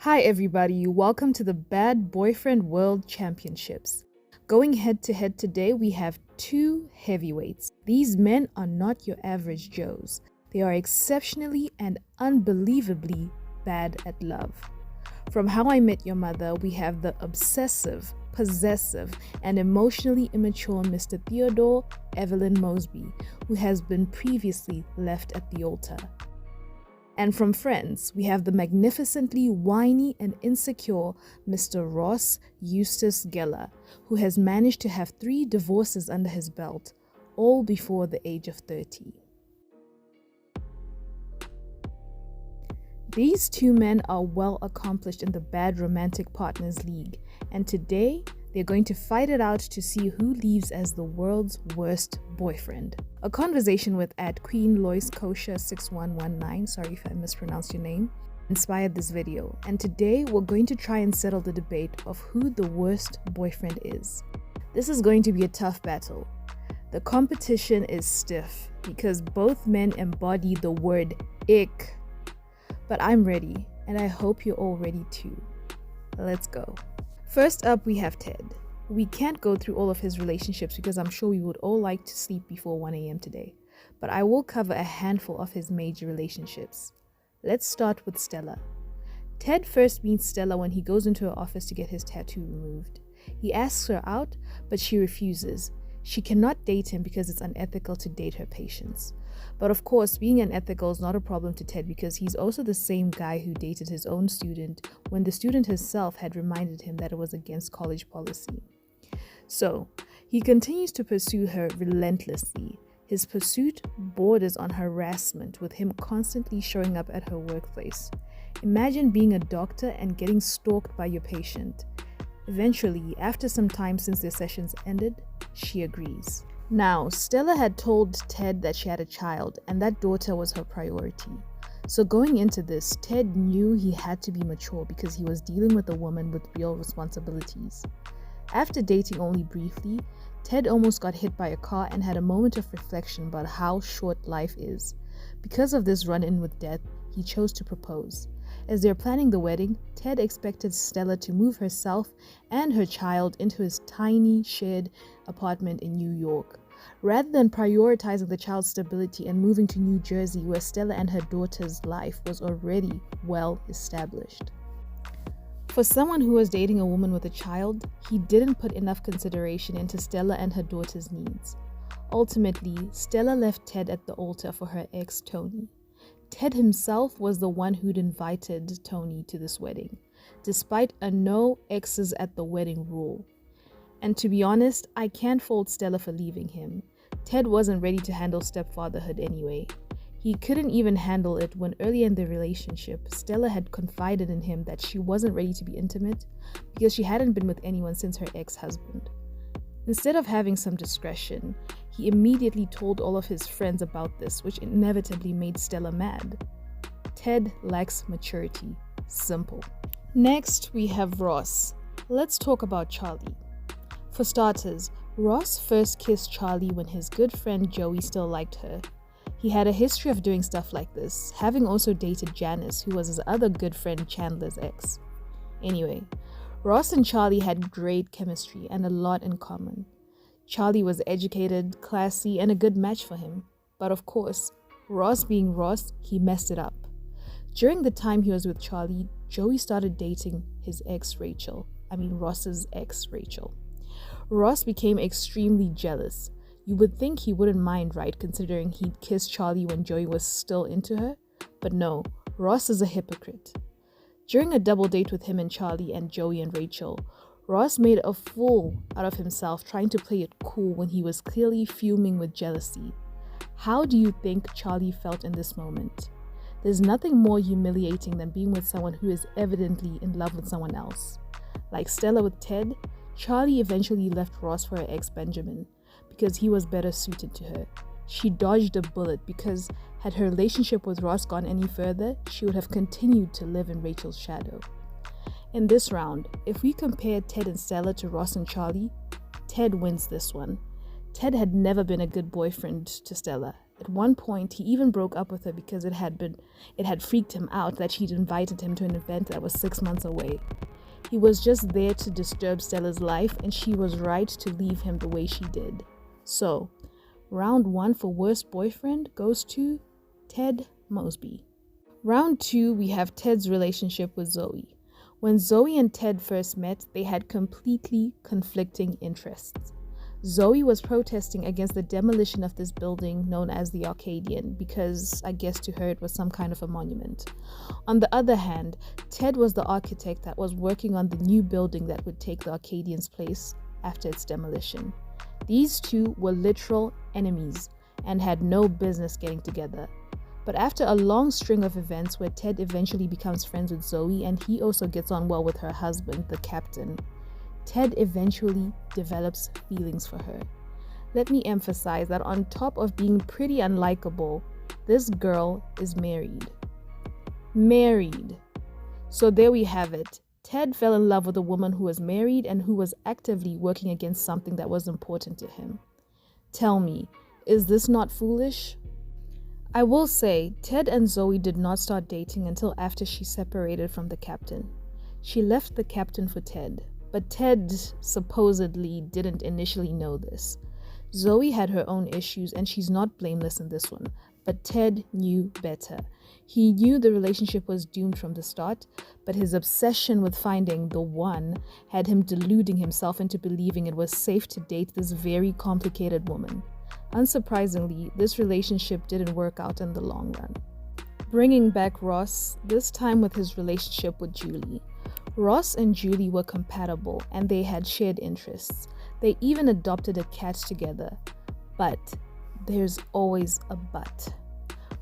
Hi everybody, welcome to the Bad Boyfriend World Championships. Going head to head today, we have two heavyweights. These men are not your average Joes. They are exceptionally and unbelievably bad at love. From How I Met Your Mother, we have the obsessive, possessive, and emotionally immature Mr. Theodore Evelyn Mosby, who has been previously left at the altar. And from Friends, we have the magnificently whiny and insecure Mr. Ross Eustace Geller, who has managed to have 3 divorces under his belt, all before the age of 30. These two men are well accomplished in the Bad Romantic Partners League, and today they're going to fight it out to see who leaves as the world's worst boyfriend. A conversation with @QueenLoisKosha6119, sorry if I mispronounced your name, inspired this video, and today we're going to try and settle the debate of who the worst boyfriend is. This is going to be a tough battle. The competition is stiff because both men embody the word ick. But I'm ready, and I hope you're all ready too. Let's go. First up, we have Ted. We can't go through all of his relationships because I'm sure we would all like to sleep before 1 a.m. today, but I will cover a handful of his major relationships. Let's start with Stella. Ted first meets Stella when he goes into her office to get his tattoo removed. He asks her out, but she refuses. She cannot date him because it's unethical to date her patients. But of course, being unethical is not a problem to Ted because he's also the same guy who dated his own student when the student herself had reminded him that it was against college policy. So, he continues to pursue her relentlessly. His pursuit borders on harassment, with him constantly showing up at her workplace. Imagine being a doctor and getting stalked by your patient. Eventually, after some time since their sessions ended, she agrees. Now, Stella had told Ted that she had a child and that daughter was her priority. So going into this, Ted knew he had to be mature because he was dealing with a woman with real responsibilities. After dating only briefly, Ted almost got hit by a car and had a moment of reflection about how short life is. Because of this run-in with death, he chose to propose. As they're planning the wedding, Ted expected Stella to move herself and her child into his tiny shared apartment in New York, rather than prioritizing the child's stability and moving to New Jersey, where Stella and her daughter's life was already well established. For someone who was dating a woman with a child, he didn't put enough consideration into Stella and her daughter's needs. Ultimately, Stella left Ted at the altar for her ex, Tony. Ted himself was the one who'd invited Tony to this wedding, despite a no exes at the wedding rule. And to be honest, I can't fault Stella for leaving him. Ted wasn't ready to handle stepfatherhood anyway. He couldn't even handle it when early in the relationship, Stella had confided in him that she wasn't ready to be intimate because she hadn't been with anyone since her ex-husband. Instead of having some discretion, he immediately told all of his friends about this, which inevitably made Stella mad. Ted lacks maturity. Simple. Next, we have Ross. Let's talk about Charlie. For starters, Ross first kissed Charlie when his good friend Joey still liked her. He had a history of doing stuff like this, having also dated Janice, who was his other good friend Chandler's ex. Anyway, Ross and Charlie had great chemistry and a lot in common. Charlie was educated, classy, and a good match for him. But of course, Ross being Ross, he messed it up. During the time he was with Charlie, Joey started dating his ex Ross's ex Rachel. Ross became extremely jealous. You would think he wouldn't mind, right, considering he'd kissed Charlie when Joey was still into her? But no, Ross is a hypocrite. During a double date with him and Charlie and Joey and Rachel, Ross made a fool out of himself trying to play it cool when he was clearly fuming with jealousy. How do you think Charlie felt in this moment? There's nothing more humiliating than being with someone who is evidently in love with someone else. Like Stella with Ted, Charlie eventually left Ross for her ex Benjamin because he was better suited to her. She dodged a bullet because had her relationship with Ross gone any further, she would have continued to live in Rachel's shadow. In this round, if we compare Ted and Stella to Ross and Charlie, Ted wins this one. Ted had never been a good boyfriend to Stella, At one point, he even broke up with her because it had freaked him out that she'd invited him to an event that was 6 months away. He was just there to disturb Stella's life, and she was right to leave him the way she did. So, round 1 for worst boyfriend goes to Ted Mosby. Round 2, we have Ted's relationship with Zoey. When Zoey and Ted first met, they had completely conflicting interests. Zoey was protesting against the demolition of this building known as the Arcadian because I guess to her it was some kind of a monument. On the other hand, Ted was the architect that was working on the new building that would take the Arcadian's place after its demolition. These two were literal enemies and had no business getting together. But after a long string of events where Ted eventually becomes friends with Zoey and he also gets on well with her husband, the captain, Ted eventually develops feelings for her. Let me emphasize that on top of being pretty unlikable, this girl is married. Married. So there we have it. Ted fell in love with a woman who was married and who was actively working against something that was important to him. Tell me, is this not foolish? I will say, Ted and Zoey did not start dating until after she separated from the captain. She left the captain for Ted. But Ted supposedly didn't initially know this. Zoey had her own issues and she's not blameless in this one. But Ted knew better. He knew the relationship was doomed from the start, but his obsession with finding the one had him deluding himself into believing it was safe to date this very complicated woman. Unsurprisingly, this relationship didn't work out in the long run. Bringing back Ross, this time with his relationship with Julie. Ross and Julie were compatible and they had shared interests. They even adopted a cat together. But there's always a but.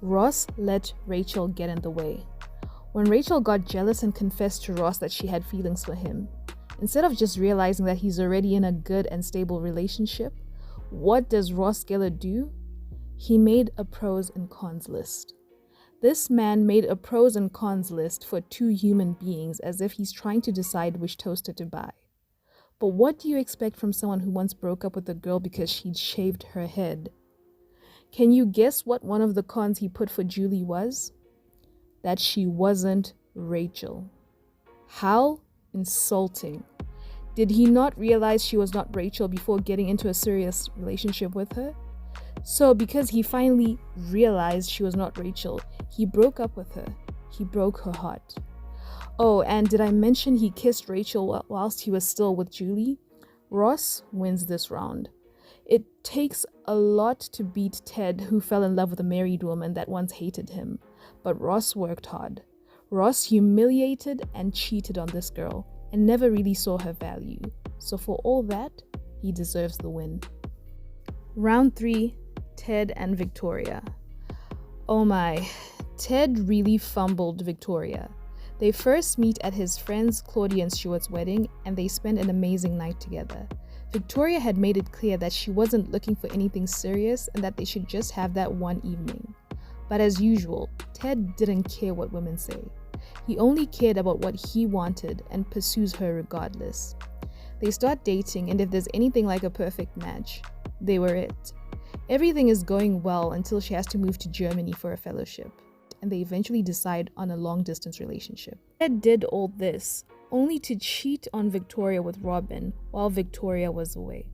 Ross let Rachel get in the way. When Rachel got jealous and confessed to Ross that she had feelings for him, instead of just realizing that he's already in a good and stable relationship, what does Ross Geller do? He made a pros and cons list. This man made a pros and cons list for two human beings as if he's trying to decide which toaster to buy. But what do you expect from someone who once broke up with a girl because she'd shaved her head? Can you guess what one of the cons he put for Julie was? That she wasn't Rachel. How insulting. Did he not realize she was not Rachel before getting into a serious relationship with her? So because he finally realized she was not Rachel, he broke up with her. He broke her heart. Oh, and did I mention he kissed Rachel whilst he was still with Julie? Ross wins this round. It takes a lot to beat Ted, who fell in love with a married woman that once hated him. But Ross worked hard. Ross humiliated and cheated on this girl and never really saw her value. So for all that, he deserves the win. Round 3, Ted and Victoria. Oh my, Ted really fumbled Victoria. They first meet at his friends Claudia and Stuart's wedding and they spend an amazing night together. Victoria had made it clear that she wasn't looking for anything serious and that they should just have that one evening. But as usual, Ted didn't care what women say. He only cared about what he wanted and pursues her regardless. They start dating, and if there's anything like a perfect match, they were it. Everything is going well until she has to move to Germany for a fellowship, and they eventually decide on a long-distance relationship. Ted did all this only to cheat on Victoria with Robin while Victoria was away.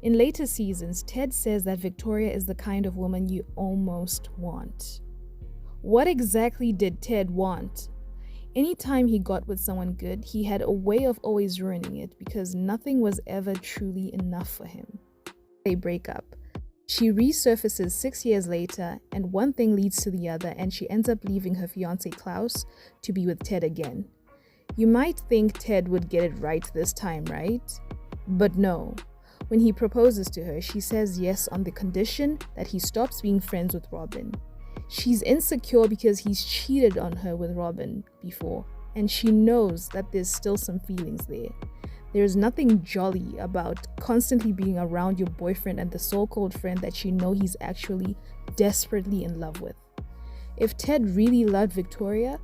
In later seasons, Ted says that Victoria is the kind of woman you almost want. What exactly did Ted want? Anytime he got with someone good, he had a way of always ruining it because nothing was ever truly enough for him. They break up. She resurfaces 6 years later, and one thing leads to the other, and she ends up leaving her fiancé Klaus to be with Ted again. You might think Ted would get it right this time, right? But no. When he proposes to her, she says yes on the condition that he stops being friends with Robin. She's insecure because he's cheated on her with Robin before, and she knows that there's still some feelings there. There's nothing jolly about constantly being around your boyfriend and the so-called friend that you know he's actually desperately in love with. If Ted really loved Victoria,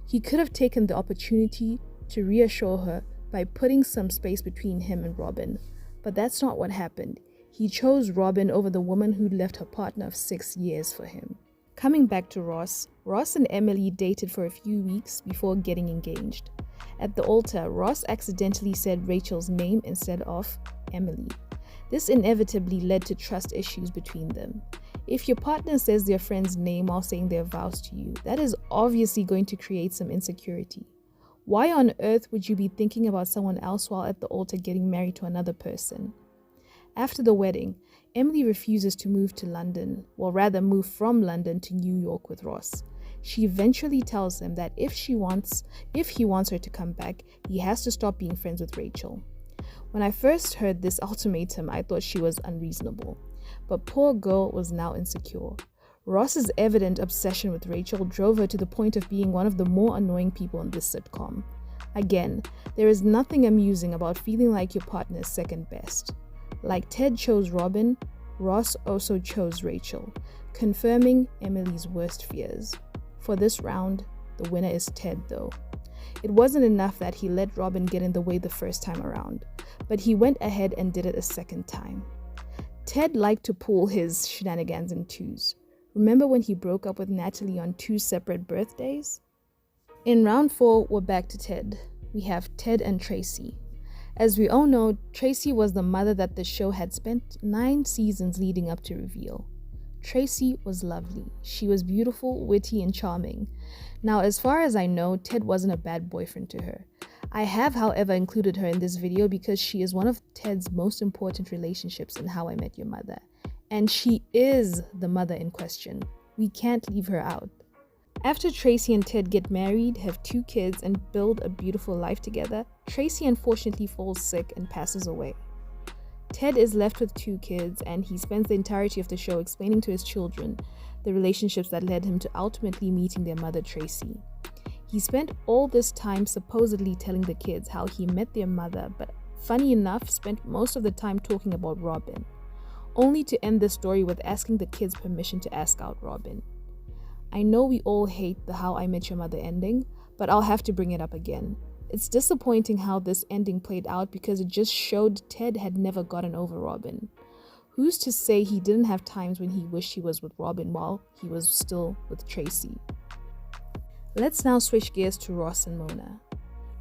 he could have taken the opportunity to reassure her by putting some space between him and Robin. But that's not what happened. He chose Robin over the woman who'd left her partner of 6 years for him. Coming back to Ross and Emily dated for a few weeks before getting engaged. At the altar, Ross accidentally said Rachel's name instead of Emily. This inevitably led to trust issues between them. If your partner says their friend's name while saying their vows to you, that is obviously going to create some insecurity. Why on earth would you be thinking about someone else while at the altar getting married to another person? After the wedding, Emily refuses to move to London, or rather move from London to New York with Ross. She eventually tells him that if he wants her to come back, he has to stop being friends with Rachel. When I first heard this ultimatum, I thought she was unreasonable. But poor girl was now insecure. Ross's evident obsession with Rachel drove her to the point of being one of the more annoying people in this sitcom. Again, there is nothing amusing about feeling like your partner is second best. Like Ted chose Robin, Ross also chose Rachel, confirming Emily's worst fears. For this round, the winner is Ted though. It wasn't enough that he let Robin get in the way the first time around, but he went ahead and did it a second time. Ted liked to pull his shenanigans in twos. Remember when he broke up with Natalie on 2 separate birthdays? In round 4, we're back to Ted. We have Ted and Tracy. As we all know, Tracy was the mother that the show had spent 9 seasons leading up to reveal. Tracy was lovely. She was beautiful, witty, and charming. Now, as far as I know, Ted wasn't a bad boyfriend to her. I have, however, included her in this video because she is one of Ted's most important relationships in How I Met Your Mother. And she is the mother in question. We can't leave her out. After Tracy and Ted get married, have 2 kids, and build a beautiful life together, Tracy unfortunately falls sick and passes away. Ted is left with 2 kids, and he spends the entirety of the show explaining to his children the relationships that led him to ultimately meeting their mother, Tracy. He spent all this time supposedly telling the kids how he met their mother, but funny enough, spent most of the time talking about Robin, only to end the story with asking the kids permission to ask out Robin. I know we all hate the How I Met Your Mother ending, but I'll have to bring it up again. It's disappointing how this ending played out because it just showed Ted had never gotten over Robin. Who's to say he didn't have times when he wished he was with Robin while he was still with Tracy? Let's now switch gears to Ross and Mona.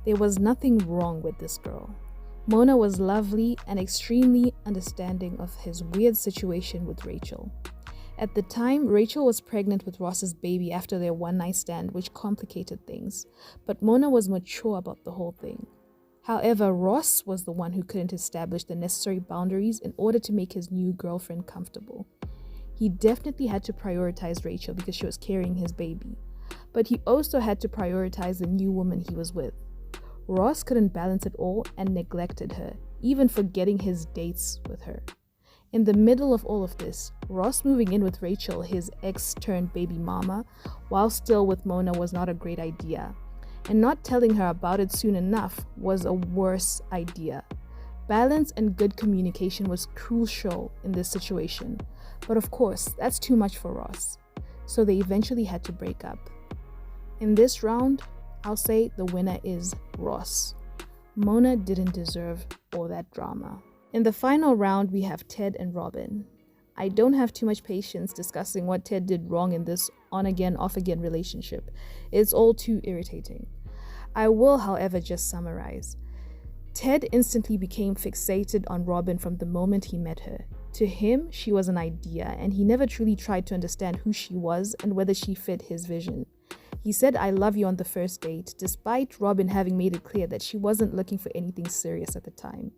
There was nothing wrong with this girl. Mona was lovely and extremely understanding of his weird situation with Rachel. At the time, Rachel was pregnant with Ross's baby after their one-night stand, which complicated things, but Mona was mature about the whole thing. However, Ross was the one who couldn't establish the necessary boundaries in order to make his new girlfriend comfortable. He definitely had to prioritize Rachel because she was carrying his baby, but he also had to prioritize the new woman he was with. Ross couldn't balance it all and neglected her, even forgetting his dates with her. In the middle of all of this, Ross moving in with Rachel, his ex-turned-baby mama, while still with Mona was not a great idea. And not telling her about it soon enough was a worse idea. Balance and good communication was crucial in this situation. But of course, that's too much for Ross. So they eventually had to break up. In this round, I'll say the winner is Ross. Mona didn't deserve all that drama. In the final round, we have Ted and Robin. I don't have too much patience discussing what Ted did wrong in this on-again, off-again relationship. It's all too irritating. I will, however, just summarize. Ted instantly became fixated on Robin from the moment he met her. To him, she was an idea, and he never truly tried to understand who she was and whether she fit his vision. He said, "I love you" on the first date, despite Robin having made it clear that she wasn't looking for anything serious at the time.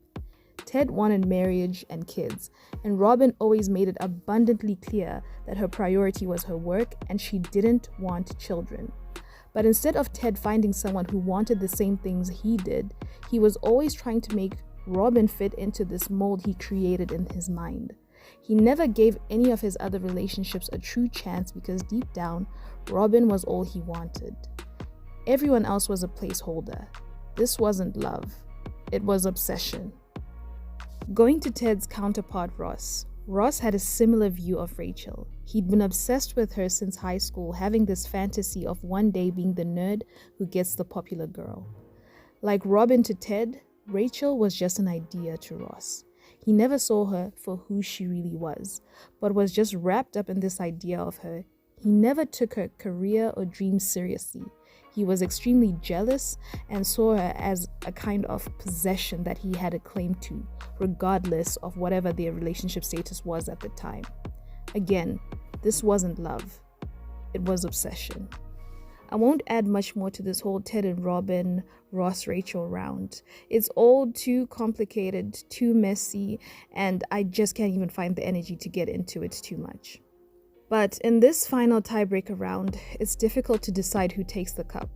Ted wanted marriage and kids, and Robin always made it abundantly clear that her priority was her work and she didn't want children. But instead of Ted finding someone who wanted the same things he did, he was always trying to make Robin fit into this mold he created in his mind. He never gave any of his other relationships a true chance because deep down, Robin was all he wanted. Everyone else was a placeholder. This wasn't love. It was obsession. Going to Ted's counterpart, Ross. Ross had a similar view of Rachel. He'd been obsessed with her since high school, having this fantasy of one day being the nerd who gets the popular girl. Like Robin to Ted, Rachel was just an idea to Ross. He never saw her for who she really was, but was just wrapped up in this idea of her. He never took her career or dreams seriously. He was extremely jealous and saw her as a kind of possession that he had a claim to, regardless of whatever their relationship status was at the time. Again, this wasn't love. It was obsession. I won't add much more to this whole Ted and Robin, Ross, Rachel round. It's all too complicated, too messy, and I just can't even find the energy to get into it too much. But in this final tiebreaker round, it's difficult to decide who takes the cup.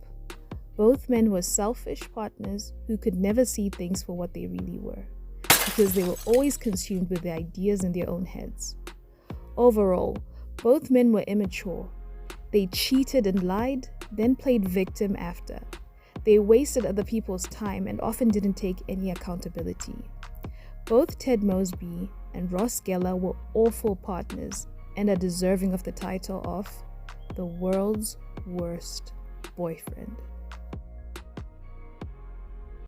Both men were selfish partners who could never see things for what they really were, because they were always consumed with their ideas in their own heads. Overall, both men were immature. They cheated and lied, then played victim after. They wasted other people's time and often didn't take any accountability. Both Ted Mosby and Ross Geller were awful partners and are deserving of the title of the world's worst boyfriend.